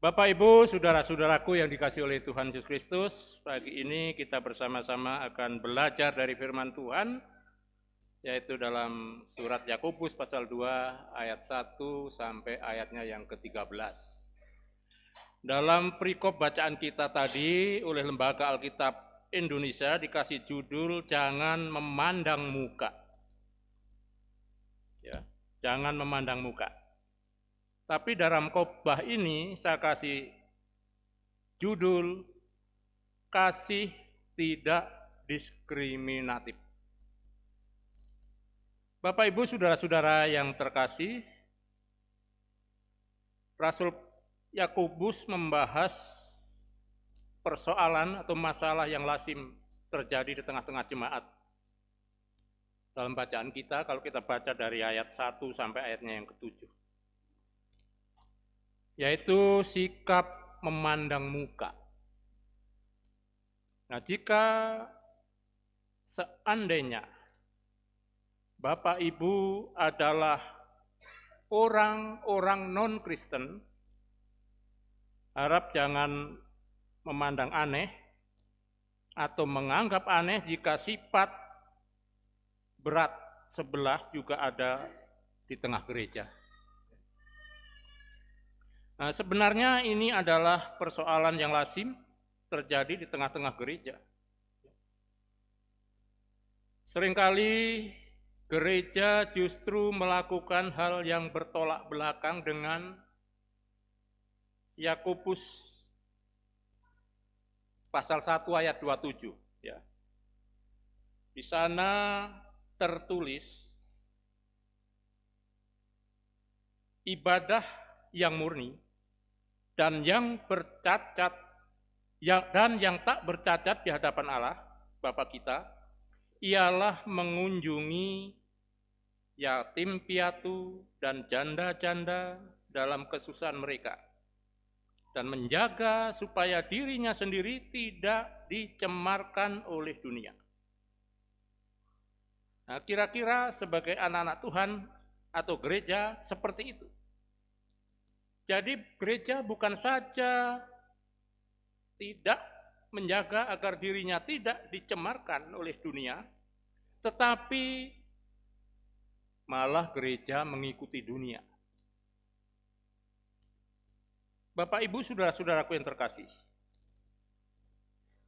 Bapak, Ibu, saudara-saudaraku yang dikasihi oleh Tuhan Yesus Kristus, pagi ini kita bersama-sama akan belajar dari firman Tuhan, yaitu dalam surat Yakobus pasal 2 ayat 1 sampai ayatnya yang ke-13. Dalam perikop bacaan kita tadi oleh Lembaga Alkitab Indonesia dikasih judul Jangan Memandang Muka. Ya, jangan memandang muka. Tapi dalam khotbah ini saya kasih judul kasih tidak diskriminatif. Bapak, Ibu, saudara-saudara yang terkasih, Rasul Yakobus membahas persoalan atau masalah yang lazim terjadi di tengah-tengah jemaat. Dalam bacaan kita, kalau kita baca dari ayat 1 sampai ayatnya yang ke-7. Yaitu sikap memandang muka. Nah, jika seandainya Bapak Ibu adalah orang-orang non-Kristen, harap jangan memandang aneh atau menganggap aneh jika sifat berat sebelah juga ada di tengah gereja. Nah, sebenarnya ini adalah persoalan yang lazim terjadi di tengah-tengah gereja. Seringkali gereja justru melakukan hal yang bertolak belakang dengan Yakobus pasal 1 ayat 27. Ya. Di sana tertulis ibadah yang murni dan yang bercacat dan yang tak bercacat di hadapan Allah Bapa kita ialah mengunjungi yatim piatu dan janda-janda dalam kesusahan mereka dan menjaga supaya dirinya sendiri tidak dicemarkan oleh dunia. Nah, kira-kira sebagai anak-anak Tuhan atau gereja seperti itu. Jadi gereja bukan saja tidak menjaga agar dirinya tidak dicemarkan oleh dunia, tetapi malah gereja mengikuti dunia. Bapak, Ibu, saudara-saudaraku yang terkasih,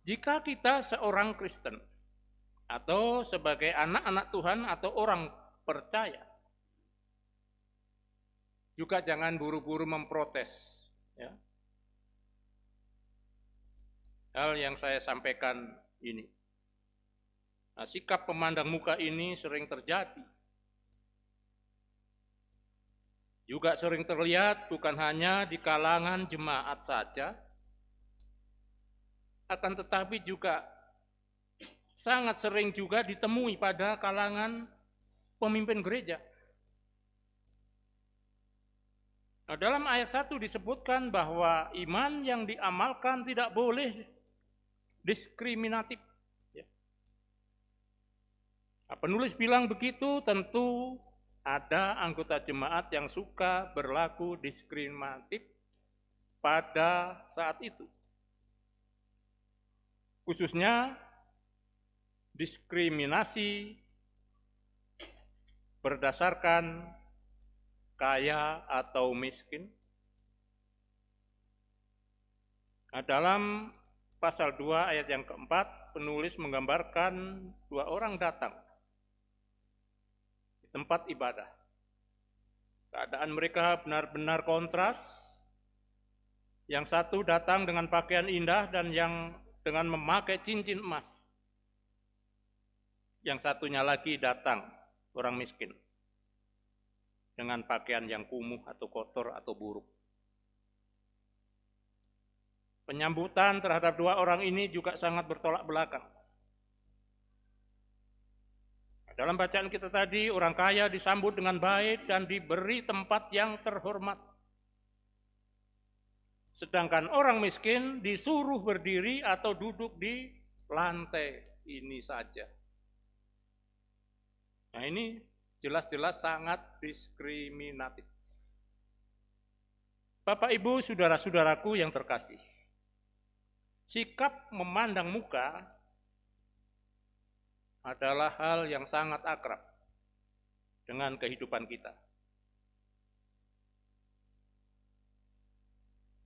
jika kita seorang Kristen atau sebagai anak-anak Tuhan atau orang percaya, juga jangan buru-buru memprotes. Ya. Hal yang saya sampaikan ini. Nah, sikap memandang muka ini sering terjadi. Juga sering terlihat bukan hanya di kalangan jemaat saja, akan tetapi juga sangat sering juga ditemui pada kalangan pemimpin gereja. Nah, dalam ayat 1 disebutkan bahwa iman yang diamalkan tidak boleh diskriminatif. Nah, penulis bilang begitu, tentu ada anggota jemaat yang suka berlaku diskriminatif pada saat itu. Khususnya diskriminasi berdasarkan kaya atau miskin. Nah, dalam pasal 2 ayat yang keempat, penulis menggambarkan dua orang datang di tempat ibadah. Keadaan mereka benar-benar kontras. Yang satu datang dengan pakaian indah dan yang dengan memakai cincin emas. Yang satunya lagi datang, orang miskin, dengan pakaian yang kumuh atau kotor atau buruk. Penyambutan terhadap dua orang ini juga sangat bertolak belakang. Dalam bacaan kita tadi, orang kaya disambut dengan baik dan diberi tempat yang terhormat. Sedangkan orang miskin disuruh berdiri atau duduk di lantai ini saja. Nah, ini jelas-jelas sangat diskriminatif. Bapak, Ibu, saudara-saudaraku yang terkasih, sikap memandang muka adalah hal yang sangat akrab dengan kehidupan kita.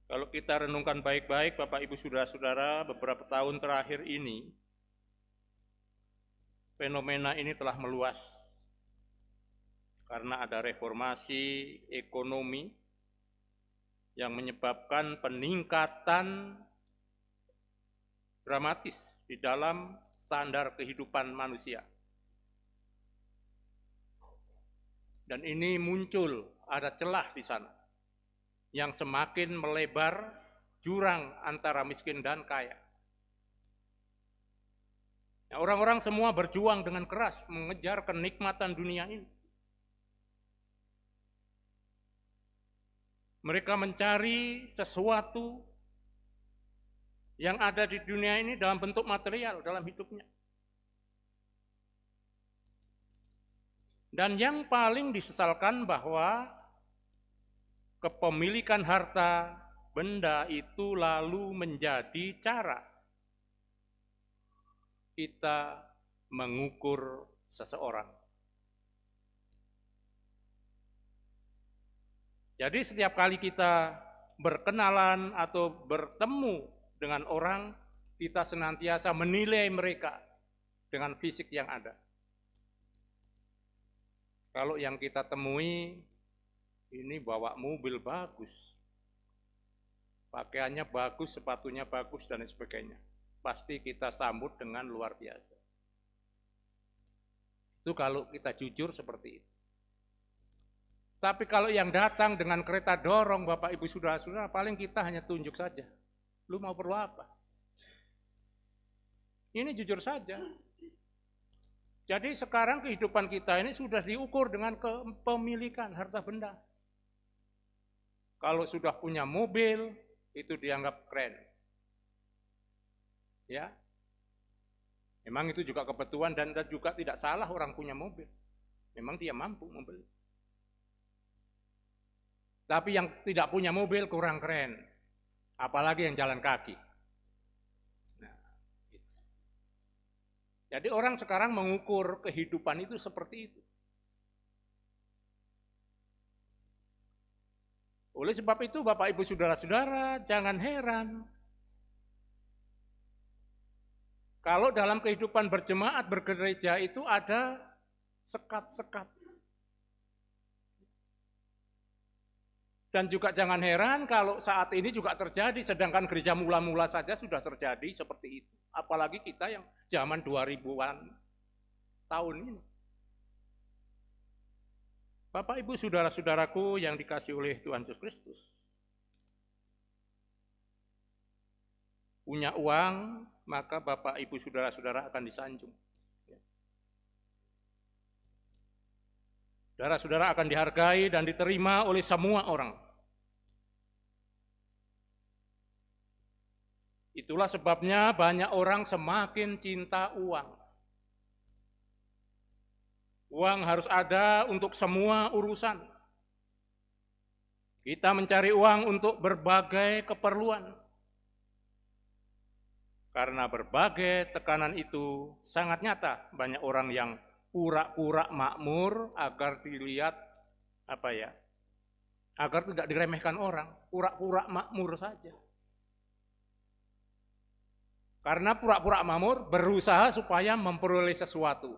Kalau kita renungkan baik-baik, Bapak, Ibu, saudara-saudara, beberapa tahun terakhir ini, fenomena ini telah meluas karena ada reformasi ekonomi yang menyebabkan peningkatan dramatis di dalam standar kehidupan manusia. Dan ini muncul, ada celah di sana yang semakin melebar jurang antara miskin dan kaya. Nah, orang-orang semua berjuang dengan keras mengejar kenikmatan dunia ini. Mereka mencari sesuatu yang ada di dunia ini dalam bentuk material dalam hidupnya. Dan yang paling disesalkan bahwa kepemilikan harta benda itu lalu menjadi cara kita mengukur seseorang. Jadi setiap kali kita berkenalan atau bertemu dengan orang, kita senantiasa menilai mereka dengan fisik yang ada. Kalau yang kita temui, ini bawa mobil bagus, pakaiannya bagus, sepatunya bagus, dan sebagainya. Pasti kita sambut dengan luar biasa. Itu kalau kita jujur seperti itu. Tapi kalau yang datang dengan kereta dorong, Bapak, Ibu, saudara-saudara, paling kita hanya tunjuk saja. Lu mau perlu apa? Ini jujur saja. Jadi sekarang kehidupan kita ini sudah diukur dengan kepemilikan harta benda. Kalau sudah punya mobil, itu dianggap keren. Ya, memang itu juga kebutuhan dan juga tidak salah orang punya mobil. Memang dia mampu membeli. Tapi yang tidak punya mobil kurang keren, apalagi yang jalan kaki. Nah, gitu. Jadi orang sekarang mengukur kehidupan itu seperti itu. Oleh sebab itu, Bapak, Ibu, saudara-saudara, jangan heran kalau dalam kehidupan berjemaat bergereja itu ada sekat-sekat. Dan juga jangan heran kalau saat ini juga terjadi, sedangkan gereja mula-mula saja sudah terjadi seperti itu. Apalagi kita yang zaman 2000-an tahun ini. Bapak, Ibu, saudara-saudaraku yang dikasihi oleh Tuhan Yesus Kristus. Punya uang, maka Bapak, Ibu, saudara-saudara akan disanjung. Saudara-saudara akan dihargai dan diterima oleh semua orang. Itulah sebabnya banyak orang semakin cinta uang. Uang harus ada untuk semua urusan. Kita mencari uang untuk berbagai keperluan. Karena berbagai tekanan itu sangat nyata, banyak orang yang pura-pura makmur agar dilihat agar tidak diremehkan orang, pura-pura makmur saja. Karena pura-pura makmur berusaha supaya memperoleh sesuatu.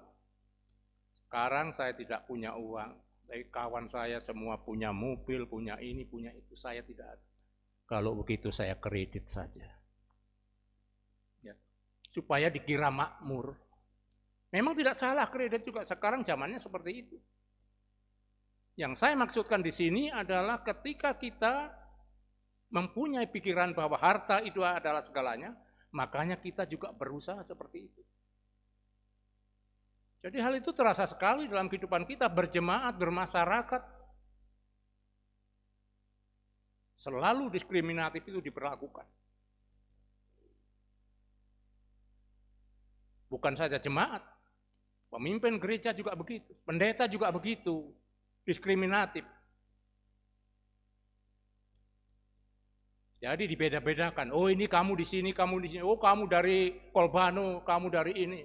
Sekarang saya tidak punya uang, tapi kawan saya semua punya mobil, punya ini, punya itu, saya tidak ada. Kalau begitu saya kredit saja. Ya. Supaya dikira makmur. Memang tidak salah kredit juga, sekarang zamannya seperti itu. Yang saya maksudkan di sini adalah ketika kita mempunyai pikiran bahwa harta itu adalah segalanya, makanya kita juga berusaha seperti itu. Jadi hal itu terasa sekali dalam kehidupan kita, berjemaat, bermasyarakat. Selalu diskriminatif itu diperlakukan. Bukan saja jemaat, pemimpin gereja juga begitu, pendeta juga begitu, diskriminatif. Jadi dibeda-bedakan. Oh ini kamu di sini, kamu di sini. Oh kamu dari Kolbano, kamu dari ini,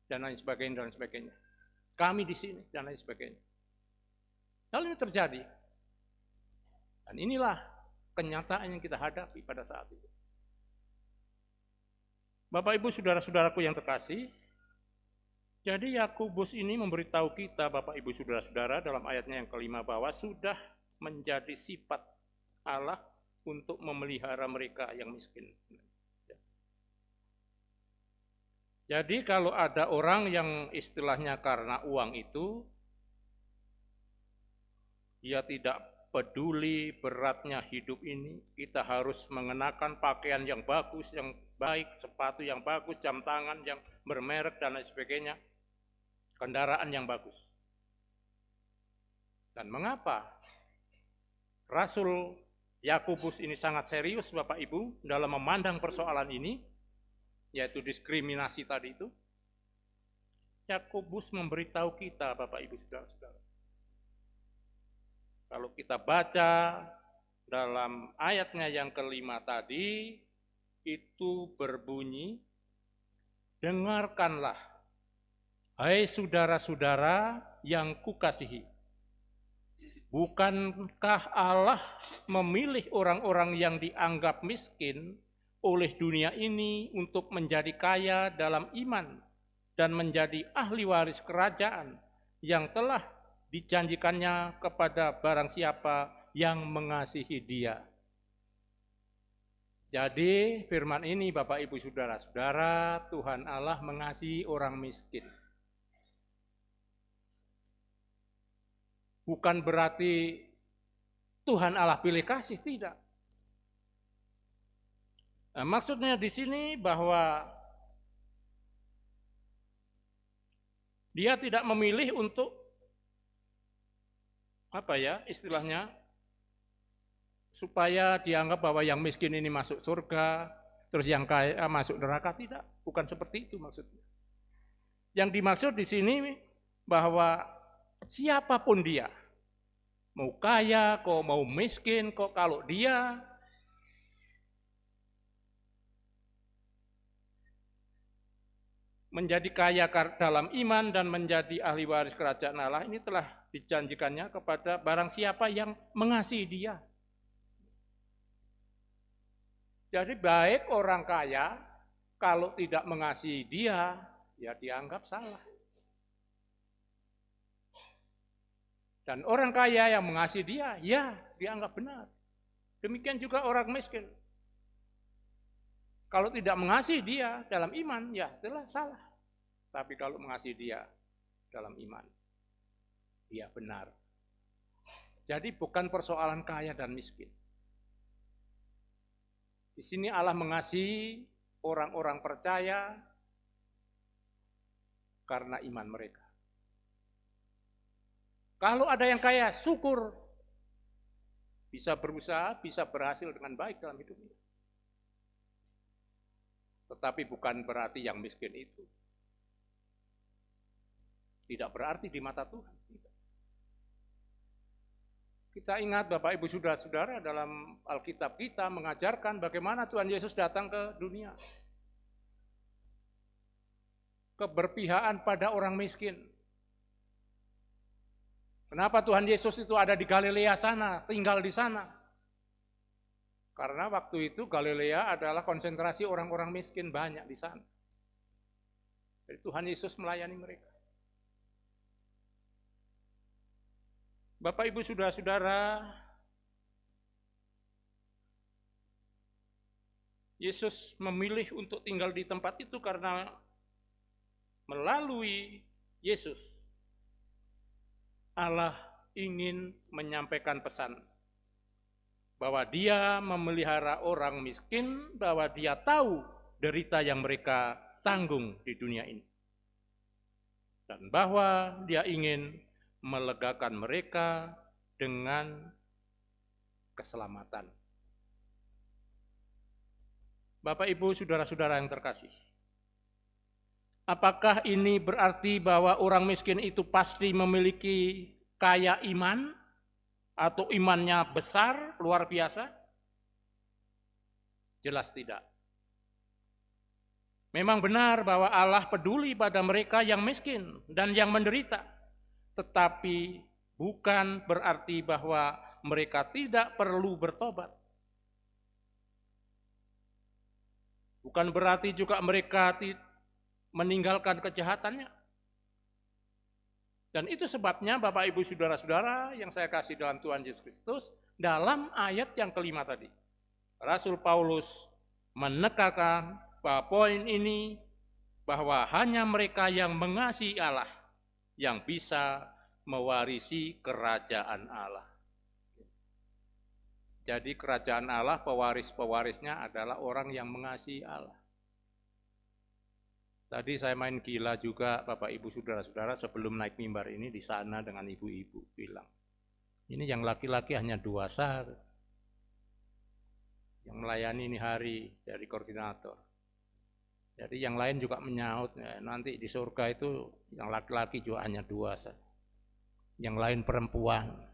dan lain sebagainya, dan lain sebagainya. Kami di sini, dan lain sebagainya. Lalu ini terjadi. Dan inilah kenyataan yang kita hadapi pada saat itu. Bapak Ibu saudara-saudaraku yang terkasih, jadi Yakobus ini memberitahu kita, Bapak Ibu saudara-saudara, dalam ayatnya yang kelima bahwa sudah menjadi sifat Allah untuk memelihara mereka yang miskin. Jadi kalau ada orang yang istilahnya karena uang itu, dia tidak peduli beratnya hidup ini, kita harus mengenakan pakaian yang bagus, yang baik, sepatu yang bagus, jam tangan yang bermerek dan lain sebagainya, kendaraan yang bagus. Dan mengapa Rasul Yakobus ini sangat serius Bapak Ibu dalam memandang persoalan ini, yaitu diskriminasi tadi itu? Yakobus memberitahu kita Bapak Ibu saudara-saudara. Kalau kita baca dalam ayatnya yang kelima tadi, itu berbunyi, dengarkanlah, hai saudara-saudara yang kukasihi. Bukankah Allah memilih orang-orang yang dianggap miskin oleh dunia ini untuk menjadi kaya dalam iman dan menjadi ahli waris kerajaan yang telah dijanjikannya kepada barang siapa yang mengasihi Dia. Jadi firman ini Bapak Ibu saudara-saudara, Tuhan Allah mengasihi orang miskin. Bukan berarti Tuhan Allah pilih kasih, tidak. Nah, maksudnya di sini bahwa Dia tidak memilih untuk istilahnya supaya dianggap bahwa yang miskin ini masuk surga, terus yang kaya masuk neraka, tidak. Bukan seperti itu maksudnya. Yang dimaksud di sini bahwa siapapun dia, mau kaya, kok mau miskin, kok kalau dia menjadi kaya dalam iman dan menjadi ahli waris kerajaan Allah, ini telah dijanjikannya kepada barang siapa yang mengasihi Dia. Jadi baik orang kaya, kalau tidak mengasihi Dia, ya dianggap salah. Dan orang kaya yang mengasihi Dia, ya dianggap benar. Demikian juga orang miskin. Kalau tidak mengasihi Dia dalam iman, ya telah salah. Tapi kalau mengasihi Dia dalam iman, Dia benar. Jadi bukan persoalan kaya dan miskin. Di sini Allah mengasihi orang-orang percaya karena iman mereka. Kalau ada yang kaya, syukur. Bisa berusaha, bisa berhasil dengan baik dalam hidupnya. Tetapi bukan berarti yang miskin itu tidak berarti di mata Tuhan. Kita ingat Bapak Ibu saudara-saudara, dalam Alkitab kita mengajarkan bagaimana Tuhan Yesus datang ke dunia. Keberpihakan pada orang miskin. Kenapa Tuhan Yesus itu ada di Galilea sana, tinggal di sana? Karena waktu itu Galilea adalah konsentrasi orang-orang miskin banyak di sana. Jadi Tuhan Yesus melayani mereka. Bapak Ibu saudara-saudara, Yesus memilih untuk tinggal di tempat itu karena melalui Yesus Allah ingin menyampaikan pesan bahwa Dia memelihara orang miskin, bahwa Dia tahu derita yang mereka tanggung di dunia ini. Dan bahwa Dia ingin melegakan mereka dengan keselamatan. Bapak Ibu saudara-saudara yang terkasih, apakah ini berarti bahwa orang miskin itu pasti memiliki kaya iman atau imannya besar, luar biasa? Jelas tidak. Memang benar bahwa Allah peduli pada mereka yang miskin dan yang menderita, tetapi bukan berarti bahwa mereka tidak perlu bertobat. Bukan berarti juga mereka meninggalkan kejahatannya. Dan itu sebabnya Bapak Ibu Saudara-saudara yang saya kasih dalam Tuhan Yesus Kristus, dalam ayat yang kelima tadi, Rasul Paulus menekankan bahwa poin ini, bahwa hanya mereka yang mengasihi Allah yang bisa mewarisi kerajaan Allah. Jadi kerajaan Allah, pewaris-pewarisnya adalah orang yang mengasihi Allah. Tadi saya main gila juga Bapak Ibu Saudara-saudara sebelum naik mimbar ini di sana dengan ibu-ibu bilang, ini yang laki-laki hanya 2 sah yang melayani ini hari dari koordinator. Jadi yang lain juga menyaut, ya, nanti di surga itu yang laki-laki juga hanya 2 sah, yang lain perempuan.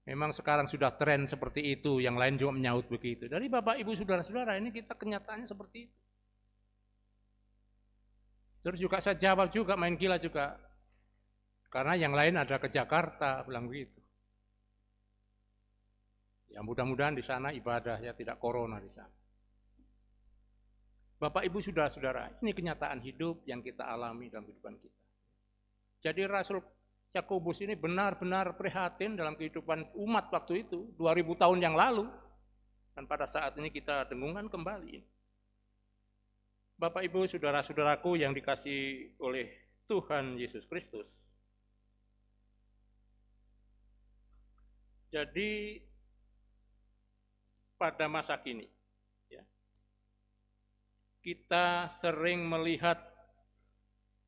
Memang sekarang sudah tren seperti itu, yang lain juga menyaut begitu. Dari Bapak Ibu Saudara-saudara ini kita kenyataannya seperti itu. Terus juga saya jawab juga, main gila juga. Karena yang lain ada ke Jakarta, bilang begitu. Ya mudah-mudahan di sana ibadah, ya tidak corona di sana. Bapak Ibu Saudara-saudara, ini kenyataan hidup yang kita alami dalam kehidupan kita. Jadi Rasul Yakobus ini benar-benar prihatin dalam kehidupan umat waktu itu, 2000 tahun yang lalu. Dan pada saat ini kita dengungkan kembali. Bapak Ibu Saudara-saudaraku yang dikasihi oleh Tuhan Yesus Kristus. Jadi pada masa kini, ya, kita sering melihat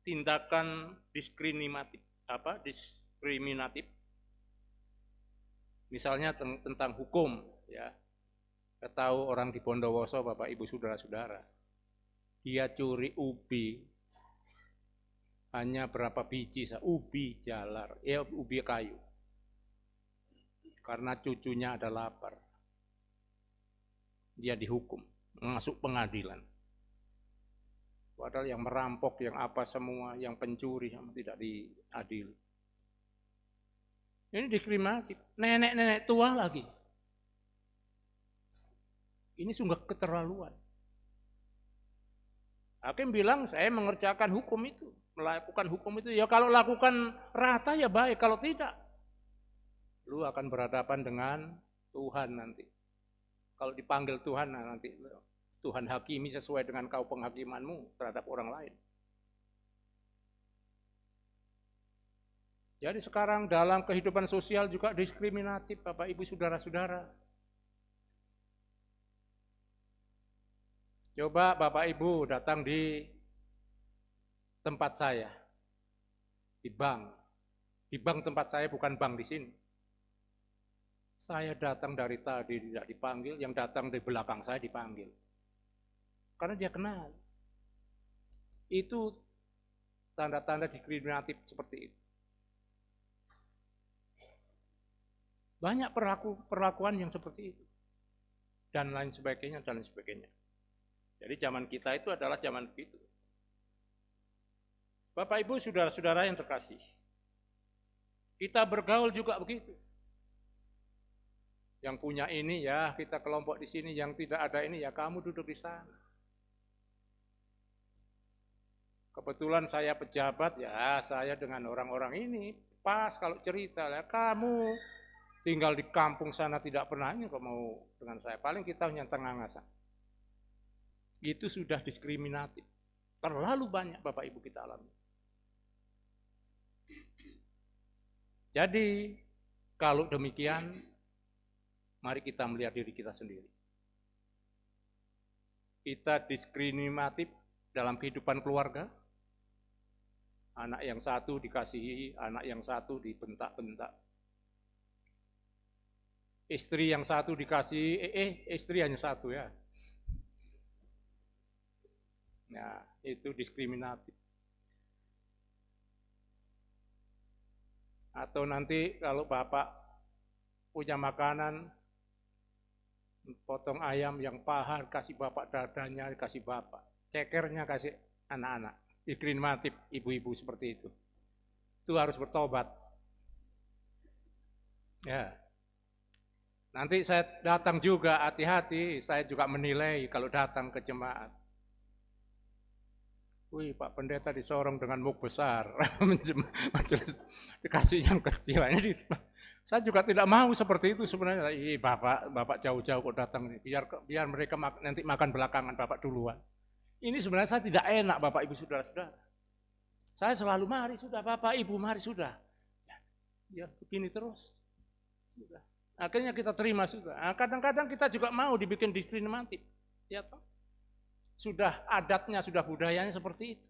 tindakan diskriminatif. Misalnya tentang hukum, ya. Kita tahu orang di Bondowoso, Bapak Ibu Saudara-saudara, dia curi ubi hanya berapa biji, ubi jalar, ubi kayu, karena cucunya ada lapar. Dia dihukum, masuk pengadilan. Padahal yang merampok, yang apa semua, yang pencuri tidak diadili. Ini diskriminatif. Nenek-nenek tua lagi. Ini sungguh keterlaluan. Hakim bilang saya mengerjakan hukum itu, melakukan hukum itu. Ya kalau lakukan rata ya baik, kalau tidak, lu akan berhadapan dengan Tuhan nanti. Kalau dipanggil Tuhan nanti Tuhan hakimi sesuai dengan kau penghakimanmu terhadap orang lain. Jadi sekarang dalam kehidupan sosial juga diskriminatif Bapak Ibu Saudara-saudara. Coba Bapak Ibu datang di tempat saya, di bank. Di bank tempat saya, bukan bank di sini. Saya datang dari tadi tidak dipanggil, yang datang di belakang saya dipanggil. Karena dia kenal. Itu tanda-tanda diskriminatif seperti itu. Banyak perlakuan yang seperti itu. Dan lain sebagainya, dan lain sebagainya. Jadi zaman kita itu adalah zaman begitu. Bapak Ibu Saudara-saudara yang terkasih, kita bergaul juga begitu. Yang punya ini ya kita kelompok di sini, yang tidak ada ini ya kamu duduk di sana. Kebetulan saya pejabat, ya saya dengan orang-orang ini pas kalau cerita ya, kamu tinggal di kampung sana tidak pernah ini kok mau dengan saya. Paling kita hanya tengah-tengah. Itu sudah diskriminatif. Terlalu banyak Bapak Ibu kita alami. Jadi kalau demikian, mari kita melihat diri kita sendiri. Kita diskriminatif dalam kehidupan keluarga. Anak yang satu dikasihi, anak yang satu dibentak-bentak. Istri yang satu dikasihi, istri hanya satu ya. Nah, itu diskriminatif. Atau nanti kalau bapak punya makanan, Potong ayam yang paha kasih bapak, dadanya kasih bapak, cekernya kasih anak-anak. Diskriminatif ibu-ibu seperti itu. Itu harus bertobat. Ya. Nanti saya datang juga, hati-hati, saya juga menilai kalau datang ke jemaat. Wih, Pak Pendeta disorong dengan muk besar, majelis dikasih yang kecil. Ini saya juga tidak mau seperti itu sebenarnya. Bapak jauh-jauh kok datang, biar mereka nanti makan belakangan, Bapak duluan. Ini sebenarnya saya tidak enak, Bapak Ibu Saudara-saudara. Saya selalu mari sudah, Bapak Ibu mari sudah. Ya begini terus. Sudah. Akhirnya kita terima sudah. Kadang-kadang kita juga mau dibikin diskriminatif. Ya toh? Sudah adatnya, sudah budayanya seperti itu.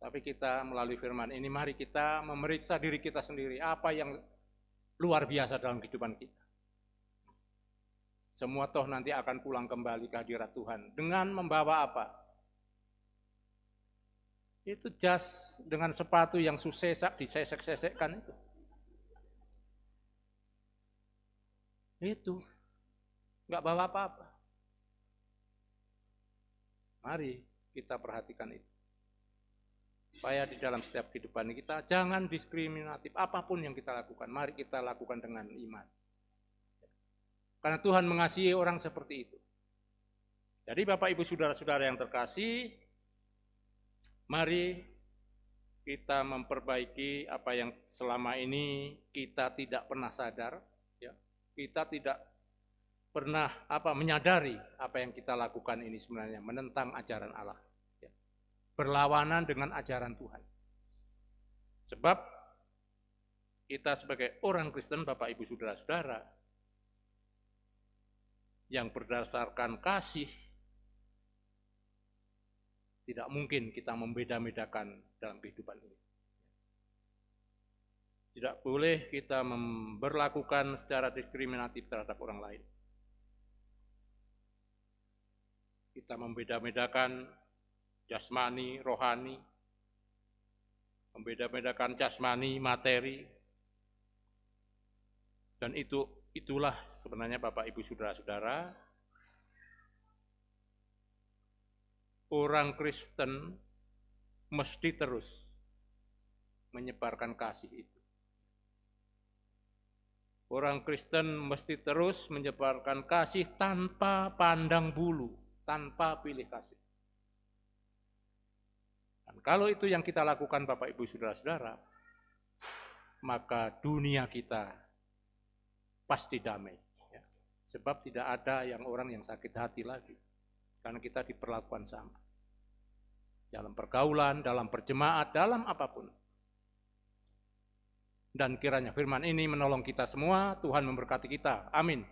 Tapi kita melalui firman ini, mari kita memeriksa diri kita sendiri, apa yang luar biasa dalam kehidupan kita. Semua toh nanti akan pulang kembali ke hadirat Tuhan. Dengan membawa apa? Itu jas dengan sepatu yang susesak, disesek-sesekkan itu. Itu. Enggak bawa apa-apa. Mari kita perhatikan itu. Supaya di dalam setiap kehidupan kita jangan diskriminatif apapun yang kita lakukan. Mari kita lakukan dengan iman. Karena Tuhan mengasihi orang seperti itu. Jadi Bapak Ibu Saudara-saudara yang terkasih, mari kita memperbaiki apa yang selama ini kita tidak pernah sadar. Ya. Kita tidak pernah menyadari apa yang kita lakukan ini sebenarnya menentang ajaran Allah, ya. Berlawanan dengan ajaran Tuhan. Sebab kita sebagai orang Kristen, Bapak Ibu Saudara-saudara, yang berdasarkan kasih, tidak mungkin kita membeda-bedakan dalam kehidupan ini. Tidak boleh kita memperlakukan secara diskriminatif terhadap orang lain. Kita membeda-bedakan jasmani, rohani, membeda-bedakan jasmani, materi, dan itulah sebenarnya Bapak Ibu Saudara-saudara, orang Kristen mesti terus menyebarkan kasih itu. Orang Kristen mesti terus menyebarkan kasih tanpa pandang bulu, tanpa pilih kasih. Dan kalau itu yang kita lakukan Bapak Ibu Saudara-saudara, maka dunia kita pasti damai. Ya. Sebab tidak ada orang yang sakit hati lagi. Karena kita diperlakukan sama. Dalam pergaulan, dalam berjemaat, dalam apapun. Dan kiranya firman ini menolong kita semua, Tuhan memberkati kita. Amin.